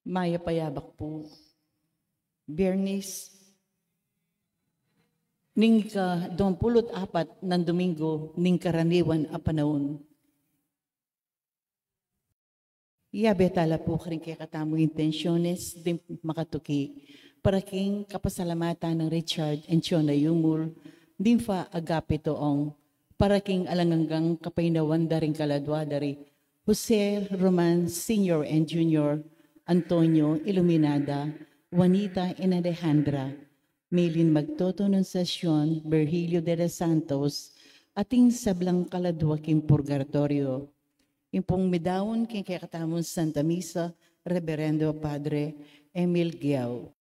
Maya Payabak po. Bernice, ning ka 24 ng Domingo, ning karaniwan a panahon. Betala po karing kay katamo intensyones, din makatuki, para king kapasalamatan ng Richard and Chona Yumul, din fa agape toong, para king alanganggang kapainawan daring kaladwa dari, Jose Roman Sr. and Jr., Antonio Iluminada, Juanita and Alejandra, Milin Magtotonunciacion, Virgilio de los Santos, ating sablang kaladwa king purgatorio. Impong midawon king kakatamon Santa Misa, Reverendo Padre Emil Giao.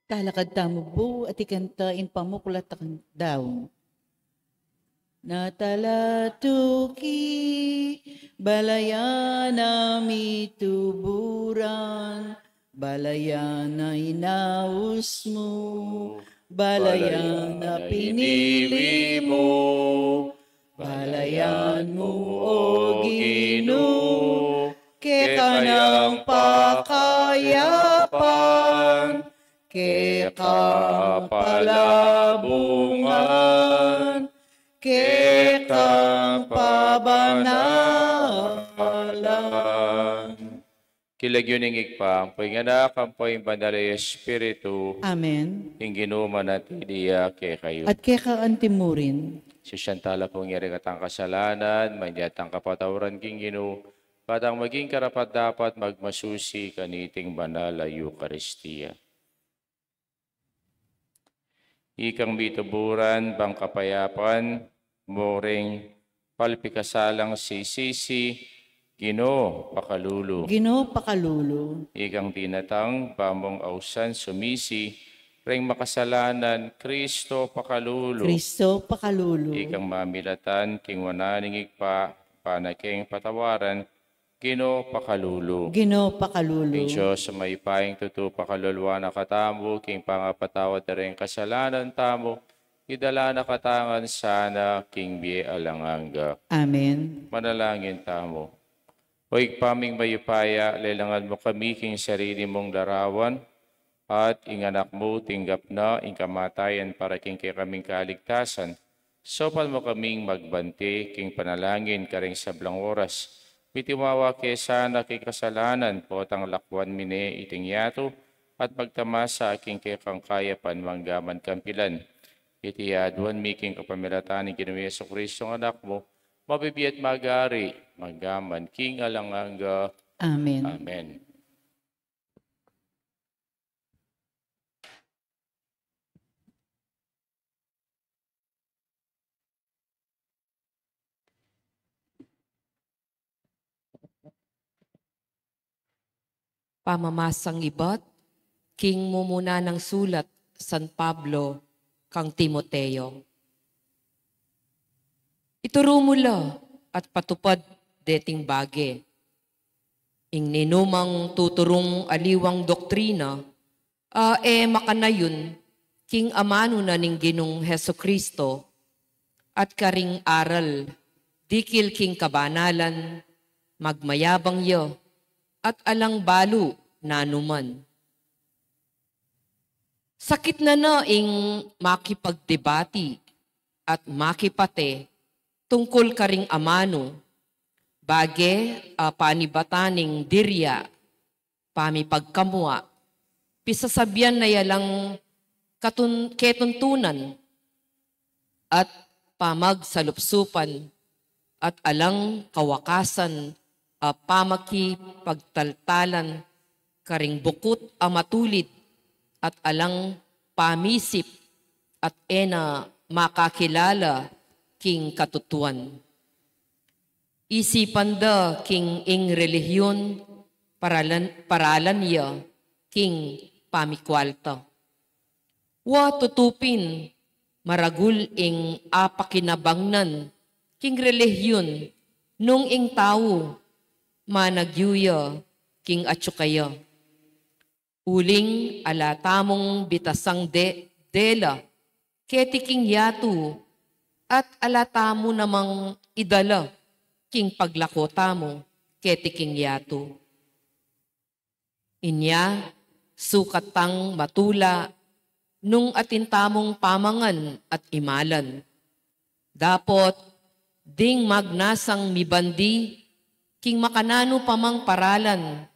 Talakad tamo po at ikantain pamuklat daw. Natalatuki, balayana mituburan, balayana inaus mo, balayana pinili mo, balayan mo o Ginoo, kaya ng pakayapan, kaya kapalabungan, kaya pabanalan. Kilagyon ng igpang, po'y kampo'y banal ay Espiritu. Amen. Hinginuman at idiya kay kayo. At kaya kaantimurin. Si Siyantala pong yari katang kasalanan, mandiatang kapatawaran king Ginoo, patang maging karapat dapat magmasusi kaniting banal ay Eucharistia. Ikang bituburan, bang kapayapan, moring palpikasalang sisisi, Ginoo pakalulu. Ginoo pakalulu. Ikang tinatang pamong ausan sumisi, ring makasalanan, Kristo pakalulu. Kristo pakalulu. Ikang mamilatan, king wananing igpa, panaking patawaran, Ginoo pakalulu. Ginoo pakalulu. King Diyos sa may paing tutu pakalulwa na katamo, king pangapatawad na rin kasalanan tamo, idala na katangan sana, king biye alanganga. Amen. Manalangin tamo. O igpaming mayupaya, lelangan mo kami king sarili mong larawan, at inganak mo tinggap na ingkamatayan para king kay kaming kaligtasan. Sopan mo kaming magbante, king panalangin karing sablang oras. Pitiwawa kay sana kay kasalanan po tang lakwan mine iting yato at pagtamasa aking kay kangkayapan manggaman kampilan. Itiyaduan miking kapamilatan ni Ginoong Jesucristo ng anak mo, mabibiyat magari, manggaman king alanganga. Amen. Amen. Pamamasang ibat, king mumuna ng sulat San Pablo kang Timoteo. Ituro mo la at patupad deting bage. Ing ninumang tuturong aliwang doktrina, makanayon, king amano na ning Ginong Heso Kristo, at karing aral, dikil king kabanalan, magmayabang yo, at alang balu nanuman. Sakit na ing makipagdebati at makipate tungkol karing amano, bage panibataning dirya, pamipagkamwa, pisasabyan na yalang ketuntunan at pamagsalupsupan at alang kawakasan pamaki pagtaltalan karing bukot matulid at alang pamisip at ena makakilala king katutuan. Isipan da king ing relihiyon paralan ya king pamikwalta. Wa tutupin maragul ing apakinabangnan king relihiyon nung ing tao managyuya king atsukaya. Uling alatamong bitasang dela keti king yatu at alatamo namang idala king paglakota mo keti king yatu. Inya sukatang matula nung atintamong pamangan at imalan. Dapot ding magnasang mibandi king makanano pamang paralan,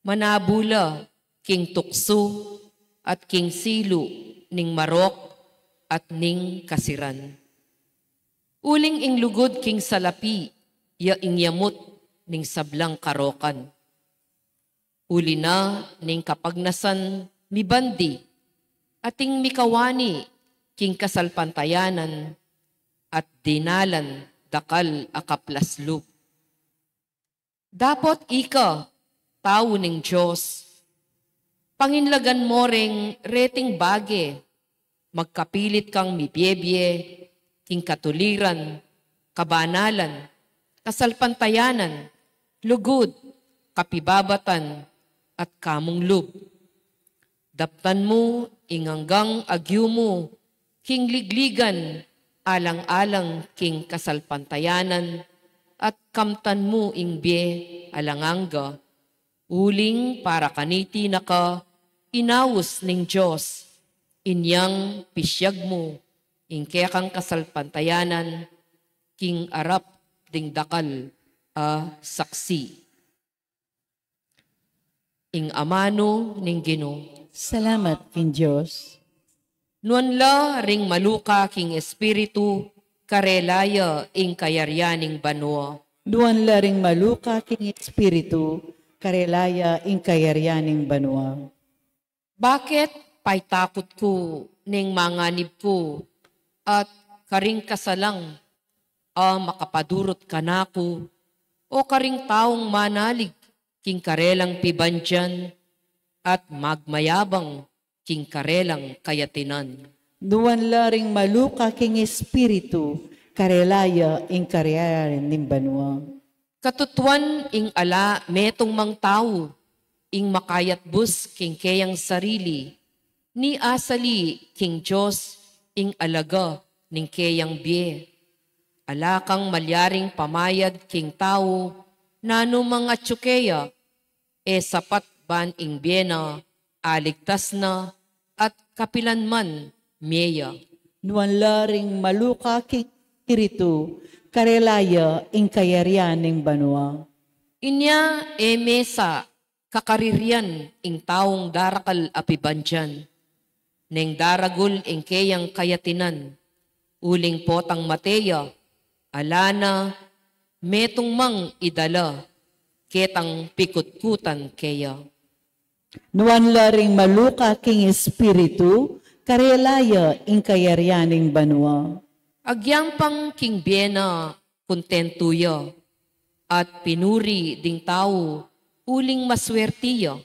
manabula king tukso at king silu ning marok at ning kasiran. Uling ing lugod king salapi, ya ing yamot ning sablang karokan. Uli na ning kapagnasan mibandi, ating mikawani king kasalpantayanan at dinalan dakal akaplaslup. Dapot ika, tao ning Diyos, panginlagan mo ring reting bage, magkapilit kang mibyebye, king katuliran, kabanalan, kasalpantayanan, lugod, kapibabatan, at kamong lub. Daptan mo, inganggang agyu mo, king ligligan, alang-alang king kasalpantayanan, at kamtan mo ingbe alanganga, uling para kaniti naka, inawos ning Diyos, inyang pisyag mo, ingkekang kasalpantayanan, king arap ding dakal saksi. Ing amano ning Ginoo. Salamat king Diyos. Nuanla ring maluka king espiritu, karelaya ing kayaryaning banwa. Duan laring maluka king espiritu, karelaya ing kayaryaning banwa. Bakit pay takot ko ning manganib ko at karing kasalang makapadurot kanako o karing taong manalig king karelang pibandyan at magmayabang king karelang kayatinan. Duan laring maluka king espiritu, karelaya ing karyayaning banwa. Katutuan ing ala metong mang tao, ing makayat bus king kayang sarili, ni asali king Diyos ing alaga ning kayang biye. Ala kang malyaring pamayad king tao, nano mga tsukeya, sapat ban ing biyena, aligtas na, at kapilanman, miya. Duan laring maluka king espiritu, karelaya ing kayaryaning banwa. Inya mesa, kakaririan ing taong darakal apibandyan, neng daragul ing kayang kayatinan, uling potang mateya, alana, metong mang idala, ketang pikutkutan kaya. Nuan laring maluka king espiritu, karelaya ing kayaryaning banwa. Agyang pang king biyena, kontentuya, at pinuri ding tao, uling maswertiya,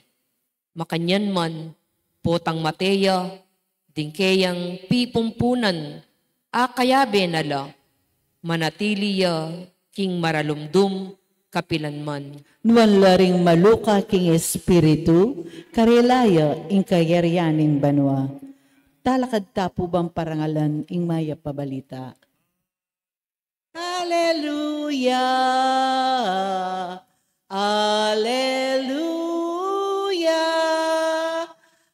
makanyan man, potang mateya, ding kayang pipumpunan, akayabe nala, manatiliya, king maralumdum, kapilanman. Nuan laring maluka king espiritu, karelaya ing kayaryaning banwa. Talakad tapo bang parangalan ing maya pabalita. Hallelujah! Hallelujah!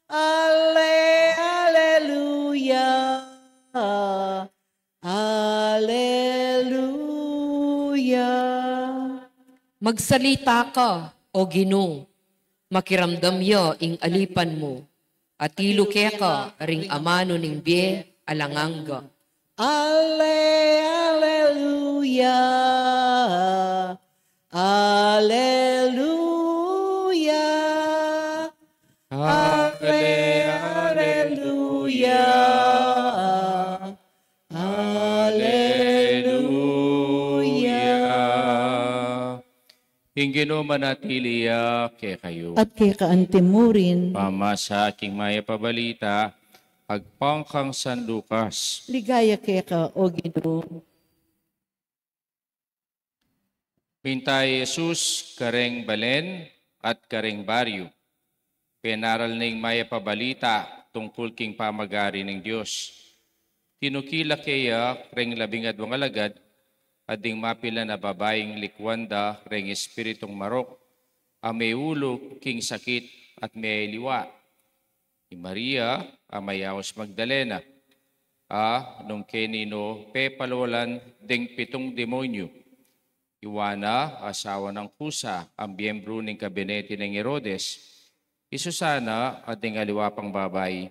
Hallelujah! Hallelujah! Magsalita ka, o Ginoo, makiramdam yo ing alipan mo, at iluke ka ring amano ning bie alanganga. Alleluia. Alleluia. Alleluia. Alleluia. Ingino manatiliya kay kayo. At kay kaantimurin, Pama sa aking maya pabalita, agpangkang San Lucas. ligaya kay ka, O Ginoo. Pintay Jesus, kareng balen at kareng baryo. Penaral ning maya pabalita tungkol king pamagari ng Diyos. Tinukila kaya reng 12 alagad, ading mapila na babaeng likwanda reng espiritong marok, may ulo king sakit at may liwa. Ni Maria, Amayaos Magdalena, nung kenino pepalwalan ding 7 demonyo. Iwana, asawa ng kusa, ang miyembro ng kabinete ng Herodes. Isusana at ding aliwapang babae.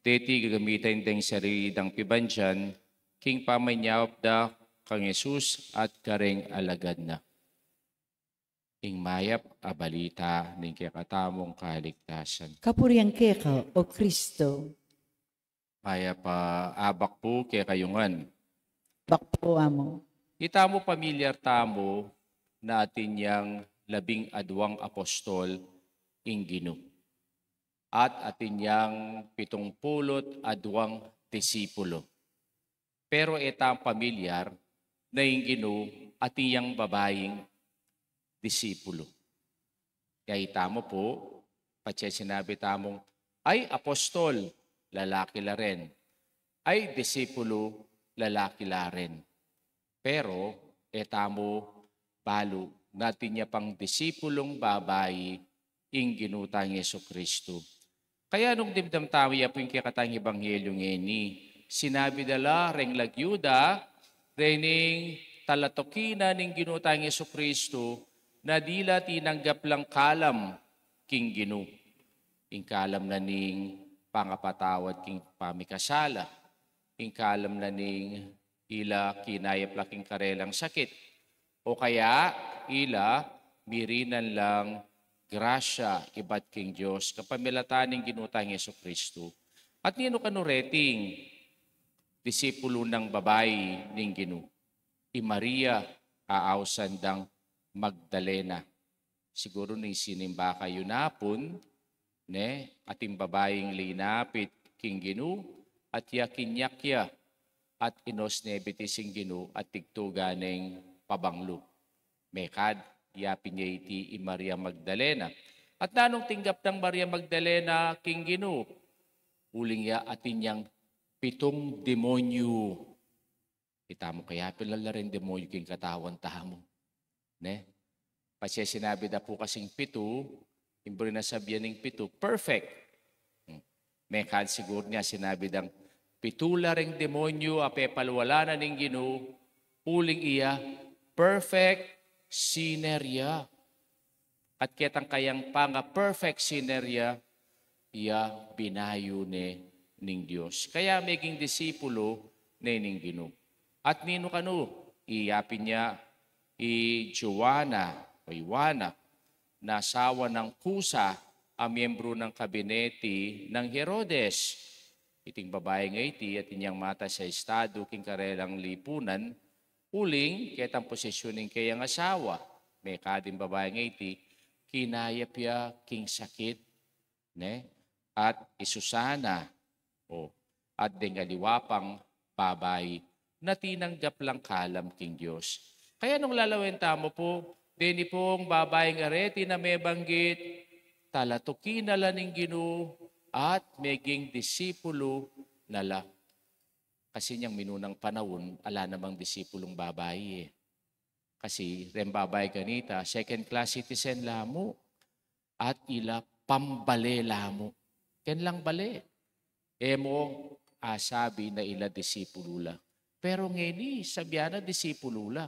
Teti gagamitin ding sarili dang pibansyan, king pamanyawap da kang Jesus at kareng alagad na. Ing mayap abalita ning kakatamong kaligtasan. Kapuriang kay ka, O Kristo. Mayap abak po kay kayungan. Bakpo amo. Itamo pamilyar tamo na atin yang 12 apostol ing Ginoo. At atin yang 70 disipulo. Pero etang pamilyar na ing Ginoo atin yang babaeng disipulo. Kaya itamo po, patse sinabi tamong, ay apostol, lalaki la rin. Ay disipulo, lalaki la rin. Pero, etamo, balo, natin niya pang disipulong babae, ing ginutang Yesu Kristo. Kaya nung dimdam tayo po yung kikatang ebanghelyo ngeni, sinabi dala, reng lagyuda, rening talatokina ning ginutang Yesu Kristo, na dila tinanggap lang kalam king Ginu. Ing kalam na ning pangapatawad king pamikasala. Ing kalam na ning ila kinayap laking karelang sakit. O kaya ila mirinan lang grasya ibat king Diyos kapamilataning ginutang Yesu Kristo. At nino kanureting disipulo ng babae ning Ginu. I Maria aawsandang Magdalena. Siguro ni sinimba kayo napon, ne, ating babaeng linapit king Ginu at yakinyakya at inos nebetising Ginu at tigtuganeng pabanglo. Mekad, yapin niya iti i Maria Magdalena. At nanong tinggap ng Maria Magdalena king Ginu, uling ya atin yang 7 demonyo. Itamo kaya pilala rin demonyo king katawan tamo. Ne? Kasi sinabi na po kasing 7, imbro na sabihan ng 7, perfect. Mekad siguro niya sinabi ng pitula ring demonyo apepalwala na ning Ginu, uling iya, perfect sinerya. At ketang kayang panga perfect sinerya, iya binayo ning Diyos. Kaya maging disipulo ning Ginu. At nino kanu, iyapin niya, Joanna, o Iwana, na asawa ng kusa, ang miyembro ng kabinete ng Herodes. Iting babae nga iti at inyang mata sa estado king karelang lipunan, uling ketang posisyoning kayang asawa. May kading babae nga iti, kinayap ya king sakit, ne? At isusana, at dengaliwapang babae, na tinanggap lang kalam king Diyos. Kaya nung lalawenta mo po, dini pong babaeng areti na may banggit, talatukin na laning Ginu at meging disipulo nala. Kasi niyang minunang panahon, ala namang disipulong babae. Kasi ren babae ganita, second class citizen lamo at ila pambale lamo. Ken lang bale. Emo sabi na ila disipulula. Pero ngeni, sabiana disipulula.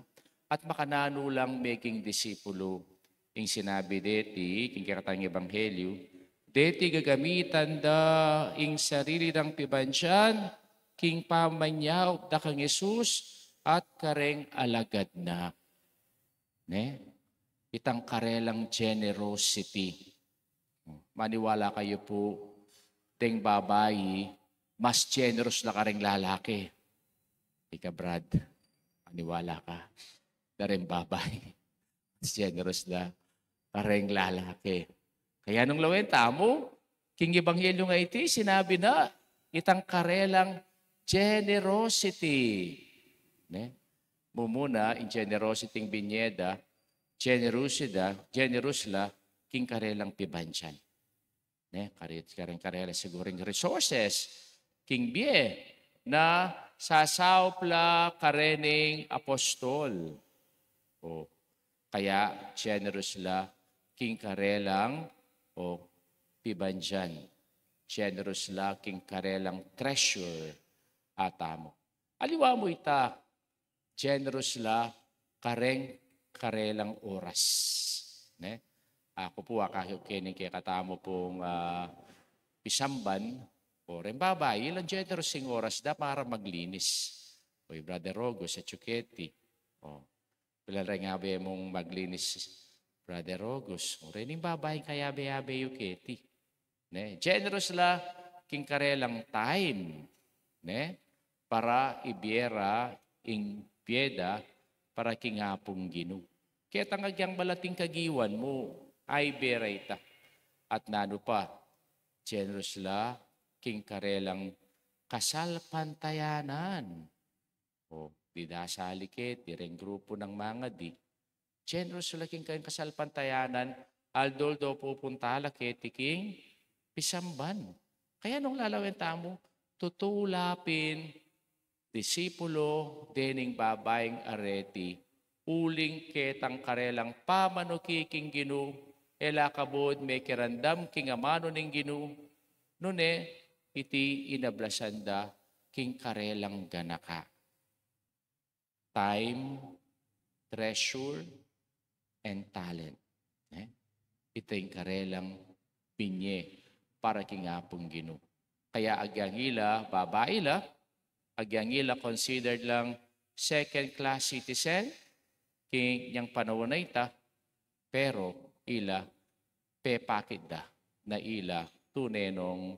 at makanano lang making disipulo. Ing sinabi deti, king kakatang ebanghelyo, deti gagamitan da ing sarili ng pibansyan, king pamanyaw da kang Jesus at kareng alagad na. Ne? Itang karelang generosity. Maniwala kayo po, deng babayi, mas generous na kareng lalaki. Ika Brad, maniwala ka. Dareng babayi, mas generous na kareng lalaki. Kaya nung lawin tamo, king ebanghelyo nga iti, sinabi na, itang karelang generosity. Ne? Mumuna, in generosity ng binyeda, generous la, king karelang pibansyan. Ne? Kareng siguring resources, king bie, na sasawpla karening apostol. O, kaya generous la, king karelang o pibansyan. Generous la, king karelang treasure atamo. Aliwa mo ita, generous la, karelang oras. Ne? Ako po, akahiukinig kaya katamo pong pisamban, o rin babae, ilang generous yung oras da para maglinis. O Brother Rogo sa Chuketi. O, pala rin nga ba mong maglinis, Brother Rogos. O rin yung babae kaya ba yung keti. Ne? Generous la, king karelang time. Ne? Para ibiera ing pieda para kingapong ginu. Kaya tangagyang balating kagiwan mo ay berayta. At nano pa, generous la, king karelang kasal pantayanan. O, di dasalikit, di rin grupo ng mga di. Generous la king kasal pantayanan, aldol daw pupunta lakit, king pisamban. Kaya nung lalawin tamo, tutulapin, disipulo, dening babaeng areti, uling ketang karelang pamanukiking ginu, elakabod may kirandam king amano ning ginu, nune, iti inablasanda king karelang ganaka. Time, treasure, and talent. Ito yung karelang binye para king apong ginu. Kaya agyangila, babaila, agyangila considered lang second-class citizen, king yang panahon na ita, pero ila pepakit da na ila tunenong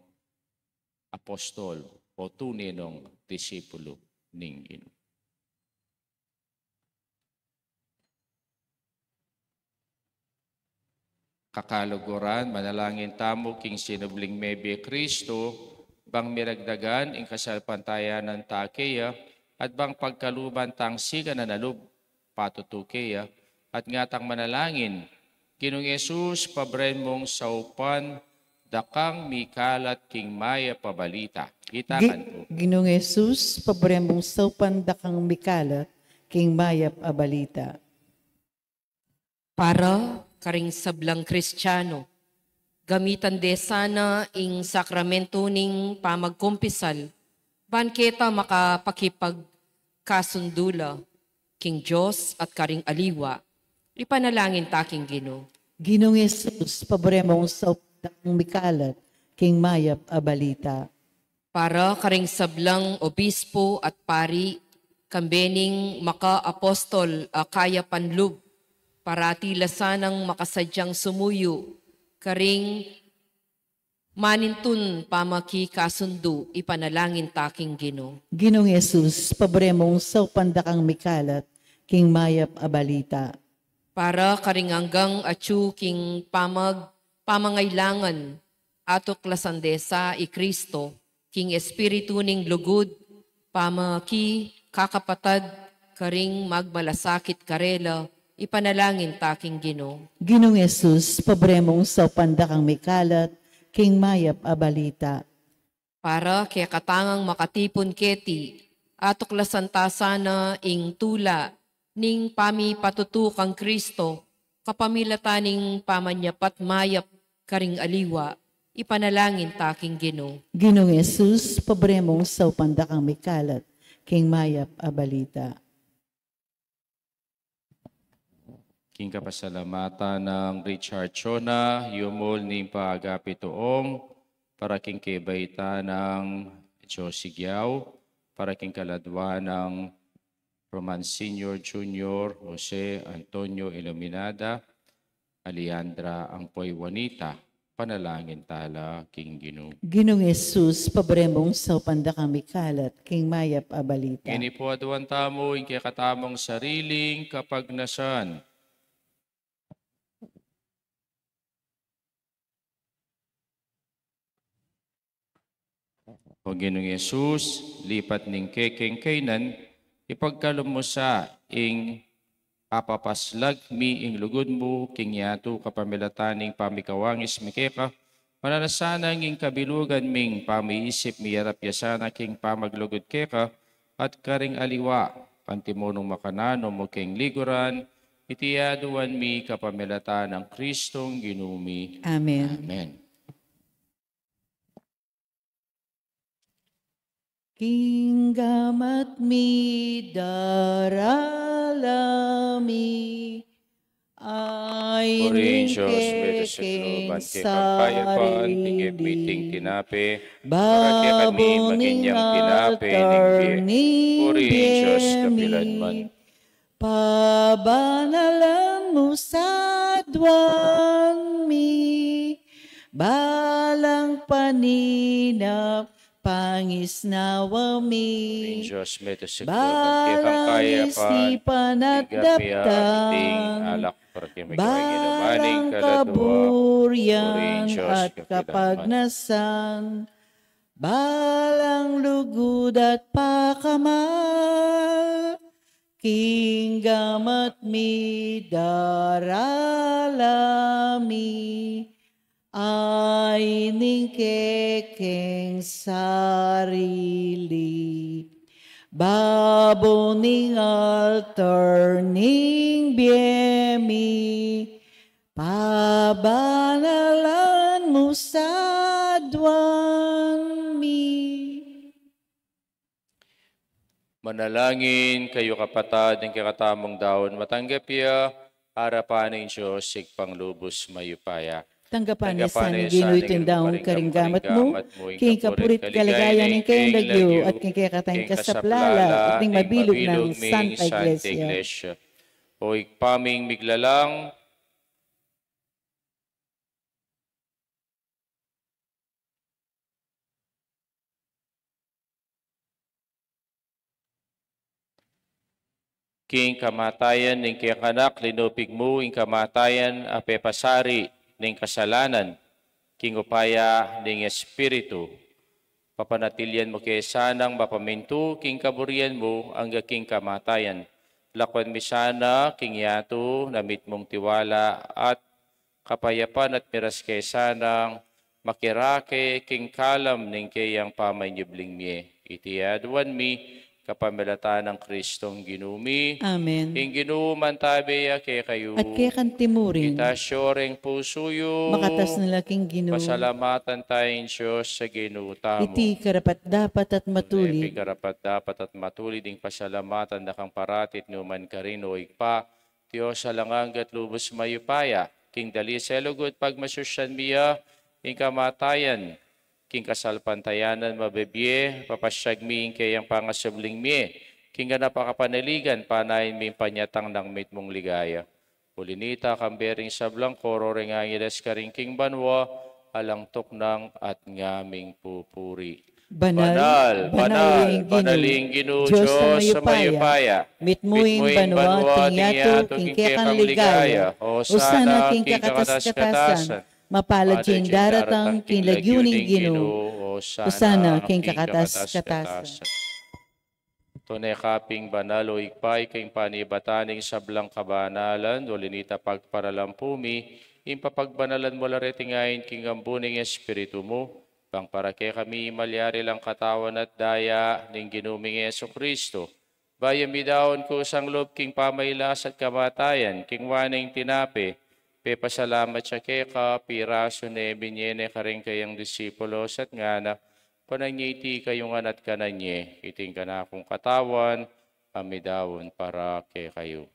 apostol o tunenong disipulo ning ino. Kakaluguran, manalangin tamo king sinubling mebe Kristo, bang miragdagan ing kasalpantayan ng takeya, at bang pagkaluban tang siga na nalub, patutukeya, at ngatang manalangin, Ginong Yesus, pabren mong saupan, dakang mikalat king maya pabalita. Itakan po. Ginong Jesus, pabremong saupan dakang mikalat, king mayap abalita. Para karing sablang Kristiyano, gamitan de sana ing sakramento ning pamagkumpisal, banketa makapakipag kasundula, king Diyos at karing aliwa, ipanalangin taking Ginoo. Ginong Jesus, pabremong saupan dakang mikalat, king mayap abalita. Para karing sablang obispo at pari, kambening maka-apostol kaya panlub, parati lasanang makasadyang sumuyo, karing manintun pamaki kasundo, ipanalangin taking Ginoo. Ginong Jesus, pabremong saupan dakang mikalat, king mayap abalita. Para karing hanggang atyu king pamangailangan, atok lasandesa i Kristo, king espiritu ning lugod, pamaki kakapatad, karing magmalasakit karela, ipanalangin taking Ginoo. Ginong Jesus, pabremong saupan dakang mikalat, king mayap abalita. Para kaya katangang makatipon keti, atok lasantasa ing tula, ning pami patutukang Kristo, kapamilataning pamanyapat mayap karing aliwa, ipanalangin taking Ginoo. Ginong Jesus, pabremong saupan dakang mikalat, king mayap abalita. king kapasalamatan ng Richard Chona, yumul ni paagapi toong, para king kebaita ng Josie Giao, para king kaladwa ng Roman Senior Junior, Jose Antonio Iluminada, Aliandra Angpoy Juanita, panalangin tala king Ginoo. Ginong Jesus, pabremong sa panda kami kalat, king mayap abalita. Ini po aduan tamo, ing katamong sariling kapagnasan. O Ginoong Yesus, lipat ning kekeng kainan, ipagkalom mo sa ing apapaslag mi ing lugod mo, king yato kapamilataning pamikawangis mikeka, mananasanang ing kabilugan ming pamiisip miyarap yasana king pamaglugod keka, at karing aliwa, pantimonong makanano mo king liguran, itiyaduan mi kapamilatan ng Kristong ginumi. Amen. Amen. King gamat mi daralami ay Purihin Diyos, medyo sa looban, kay kampayapan, tigip meeting tinape, para kaya kami maginyang tinape, ningbi. Purihin Diyos, kapilan man. Pabanalan mo sa duwan mi, balang paninap, pangisnawa Purihin mi, Diyos, medyo sa looban, kay balang kampayapan, isipan at tigapya, ting daptan, alak, para kaya may kawang ginamaning balang kaladwa. kaburyan Diyos, at kapilan man. kapagnasan, balang lugod at pakamal, king gamat mi daralami, ay ning kekeng sarili. Babo ning altar ning biemi, pabanalan mo sa duwan mi. Manalangin kayo kapatad ng kakatamong daon, matanggap iya, harapan ng Diyos, sigpang lubos mayupaya. Tanggapan ni San Gino'y tindahong karinggamat mo, king kapurit kapurit kalagayan ng kayong lagyo, at king kakatang kasaplala, at ning mabilog ng ming Santa Iglesia. O ikpaming miglalang, king kamatayan ning kakanak, linupig mo, ing kamatayan, apepasari, ning kasalanan, king upaya, ning espiritu. Papanatilyan mo kay sanang mapamintu, king kaburian mo, ang king kamatayan. Lakwan mi sana, king yato, namit mong tiwala, at kapayapan at miras kay sanang, makirake, king kalam, ning kayang pamanyubling mi. Itiyaduan mi, kapamilatan ng Kristong ginumi. Amen. Ing ginuman tabi kay kayo. At kaya kan timurin, Kita syoreng pusuyo. makatas na laking Ginoo, Pasalamatan tayong Diyos sa ginutamo. iti karapat dapat at matuli, Karapat dapat at matuli ding pasalamatan na kang paratit numan karino ikpa. Diyos sa langanggat lubos mayupaya. King dali selugod pagmasusyan miya. King kamatayan. King kasalpantayanan mabebye, papasyag mi kayang pangasubling mi, king napakapanaligan, panayin mi panyatang ng mit mong ligaya. Ulinita kambering sablang koro rengangiles karing king banwa, alang tuknang at ngaming pupuri. banal, Banaling Ginoo, Diyos sa mayupaya, mitmuing banwa, tingyato, king kekang ligaya, usana king kakatas-katasan, mapalad yung daratang king lagyuning Ginoo, usana king kakatas-katasan. Tunay kaping banal o ikpay king panibataning sablang kabanalan, ulinita pagparalampumi, impapagbanalan mo laretingayin king ambuning espiritu mo, pang para kay kami malyari lang katawan at daya ning ginuming Yesu Kristo. Bayam midawon ko sang loob king pamaylas at kamatayan, king waning tinape, pasalamat siya kay ka, piraso ne binyene karing kayang disipulos at ngana, pananyiti kayong anat kananye, iting ka na akong katawan, amidawon para kay kayo.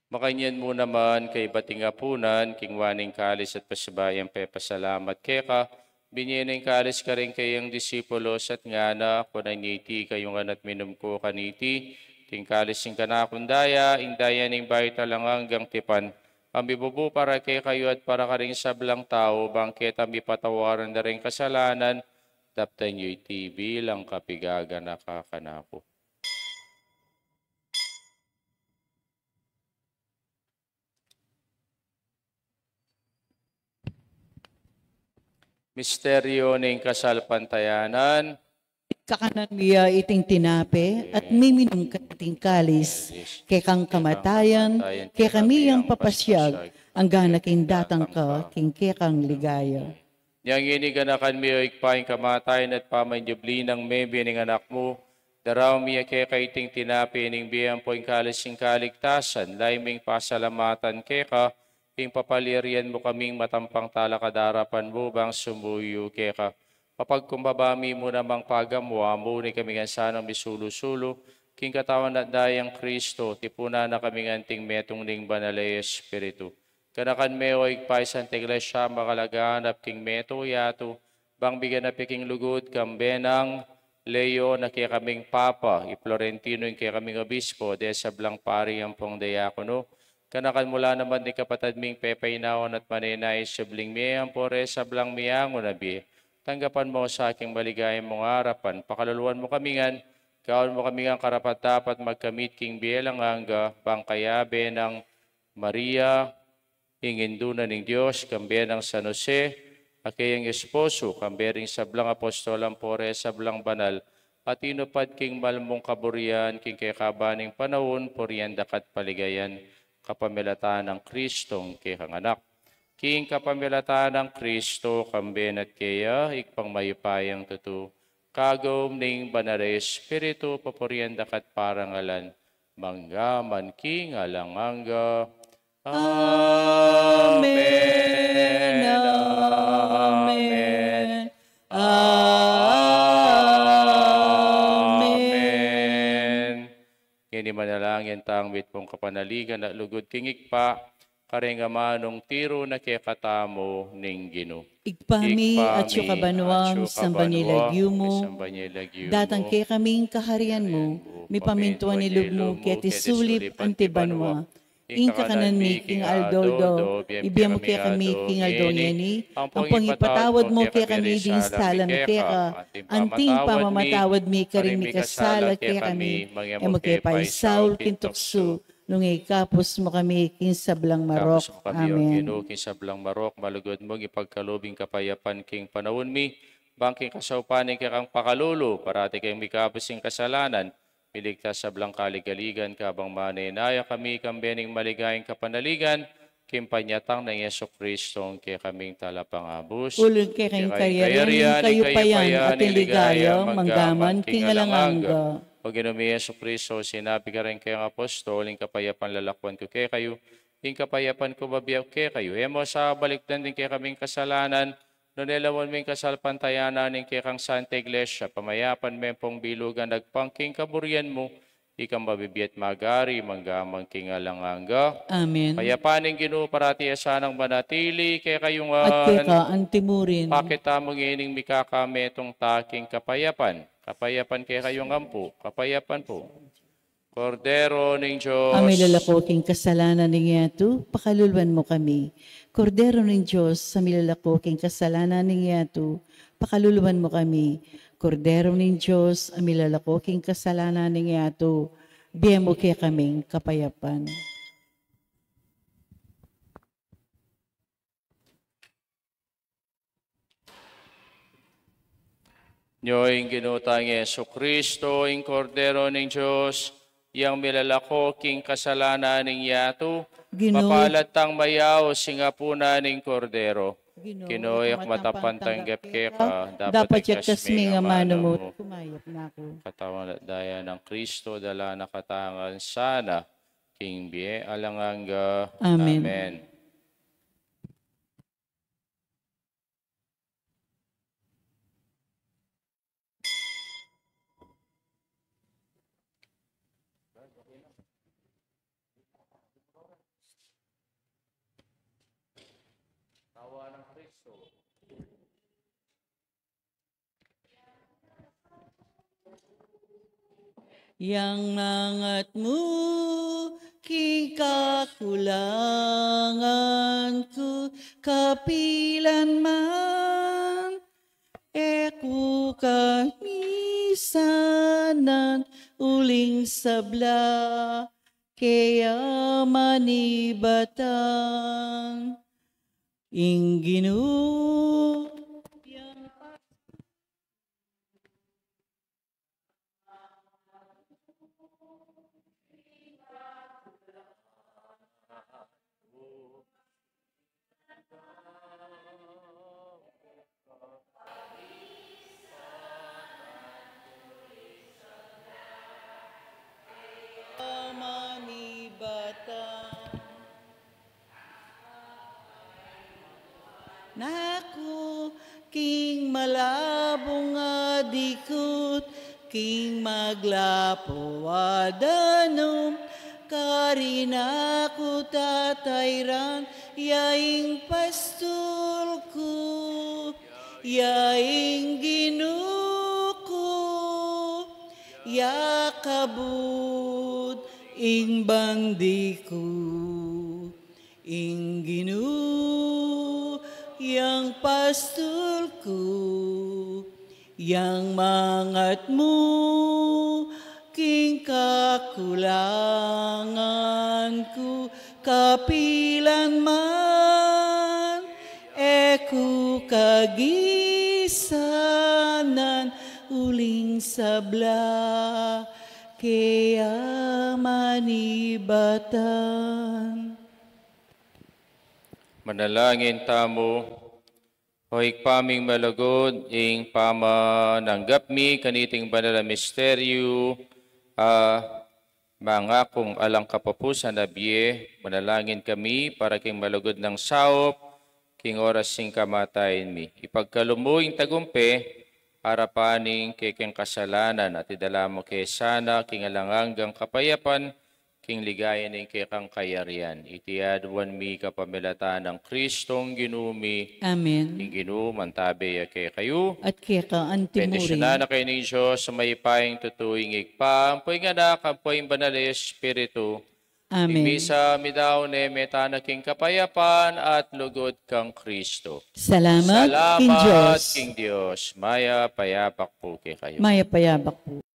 Makanyan mo naman kay batingapunan, king waning kalis at pasabayang pepasalamat keka, binyening kalis ka rin kayang disipulos at ngana, kunanyiti kayong anat minum ko kaniti, king kalis yung kanakundaya, indaya ning bayi talang hanggang tipan, ambibubu para kay kayo at para ka rin sablang tao, bangket ambipatawaran na rin kasalanan, taptan nyo iti bilang kapigaga nakakanako. Misteryo ng kasalpantayanan, Kakanan miya iting tinape at miminum kating kalis, kay kang kamatayan, kay kami ang papasyag, ang ganaking datang ka, king kang ligaya. yang iniganakan mi o ikpaing kamatayan at pamanyubli ng mebe ng anak mo, daraw miya kay kaiting tinapi ning biyang poing kalising kaligtasan, laiming pasalamatan keka, ing papalirian mo kaming matampang talakadarapan mo bang sumuyo keka. Papagkumbabami mo namang pagamwa mo ni kaming ansanang misulusulo, king katawan at dayang Kristo, tipuna na kaming anting metong ning banalay Espiritu. Kanakan meo igpaisan ti iglesia makalaganap king meto yato, bang bigyan na piking lugod kambenang Leo na kaya kaming Papa, i-Florentino yung kaya kaming Obispo, de sablang pari ang pong diakono. Kanakan mula naman ni kapatad ming pepainawan at maninay sabling miyang pore sablang miyango na bi. Tanggapan mo sa aking maligayang mong harapan, pakaluluan mo kamingan, kaon mo kamingan karapat dapat magkamit king bielang hangga, bangkayabe ng Maria, inginduna ng Diyos, kambiyan ng San Jose, akayang esposo, kambering sablang apostolang pore, sablang banal, at inupad king malmong kaburian, king kakabaning panahon, purian dakat paligayan, kapamilatan ng Kristong kikang anak. King kapamilatan ng Kristo, kamben at kaya, ikpang mayupayang tutu, kagom ning banare Espiritu, papurian dakat parangalan, manggaman king alanganga. Amen. Amen. Amen. Kini manalangin tangwit pong kapanaligan at lugod kingik pa, karengamanong tiro na kekatamo ning Gino. Igpami at siyo kabanwang sambanilagyo mo, datang kay kaming kaharian mo, mi pamintuan nilog mo, kaya sulip antibanwa. Inka kanan mi king Aldoldo, ibiyam mo kaya kami king Aldoniani, ang pangipatawad mo kaya kami din salam kaya anting pamamatawad mi karing mi kasala kaya kami, e mo kaya paisaul kintukso, nung ikapos mo kami king sablang marok. Amen. King sablang marok, malugod mo, ipagkalubing kapayapan king panahon mi, bangking kasaupanin kang pakalulo, parati kayong mikapos king kasalanan, piligtas sa blang kaligaligan, kabang maninaya kami kambening maligayang kapanaligan, kimpanyatang ng Yeso Kristong kaya kaming talapangabus. Ulog kay kayong karyarin, kayo payan at iligayang manggaman kingalanganga. O ginumi Yeso Kristo, sinabi ka rin kayong apostol, ing kapayapan lalakwan ko kay kayo, ing kapayapan ko babiyaw kay kayo. Emo sa balikdan din kay kaming kasalanan, nunelawan ming kasalpantayanan ning kay kang Santa Iglesia, pamayapan men pong bilugan nagpangking kaburian mo, ikang mabibiyat magari, manggamang kingalanganga. Amen. Payapaning Ginoo parati asanang manatili, kay kayong At kay ka antimurin. pakita mong ining mikakametong taking kapayapan. Kapayapan kay kayong ampo, kapayapan po. Kordero ng Diyos. Amay lalakoking kasalanan ng yato, pakaluluan mo kami. Kordero ng Diyos, sa milalakoking kasalanan ng yato, pakaluluan mo kami. Kordero ng Diyos, ang milalakoking kasalanan ng yato, biyem mo kaya kaming kapayapan. Nyo'ing ginutang Yeso Kristo, ing Kordero ng Diyos, yang milalakoking kasalanan ng yato, mapalatang mayaw singapuna ng Kordero. Kinoyak matapantanggap ka, dapat yakas mi nga mano mo, kumayap na ako. Katawan at daya ng Kristo, dala nakatangan sana, King Bie, alanganga. Amen. Amen. Yang mangat mo, kikakulangan ko, kapilan man, eku kamisanan, uling sabla, kaya manibatan, ingginu, manibatan. Naku, king malabong adikot, king maglapo adanum, karinaku tatayran, yaing pastol ko, yaing ginuko, yakabud, ing bandiku, ing ginu, yang pastol ko, yang mangat mo, king kakulangan ko, kapilan man, eku kagisanan, uling sabla, kaya manibatan. Manalangin tamo, hoik paming malagod, ing pamananggap mi kaniting banal na misteryo, mga kung alang kapapusan na biye, manalangin kami para king malagod ng saop, king oras sing kamatayin mi. Ipagkalumuing tagumpe, harapaning king kasalanan at idala mo kay sana, king alanganggang kapayapan, king ligayan ng kang kayarian. Itiadwan mi kapamilatan ng Kristong ginumi. Amen. King ginuman tabi kay kayo. At kaya ka Bendisyon antimuri. na kayo ng Diyos sa may paing tutuing igpa. Ampoy nga na, kampoy banal na Espiritu. Amen. Imisa midaw ne metana king kapayapan at lugod kang Kristo. Salamat, King Salamat, Diyos. King Diyos. Maya payapak po kay kayo. Maya payabak po.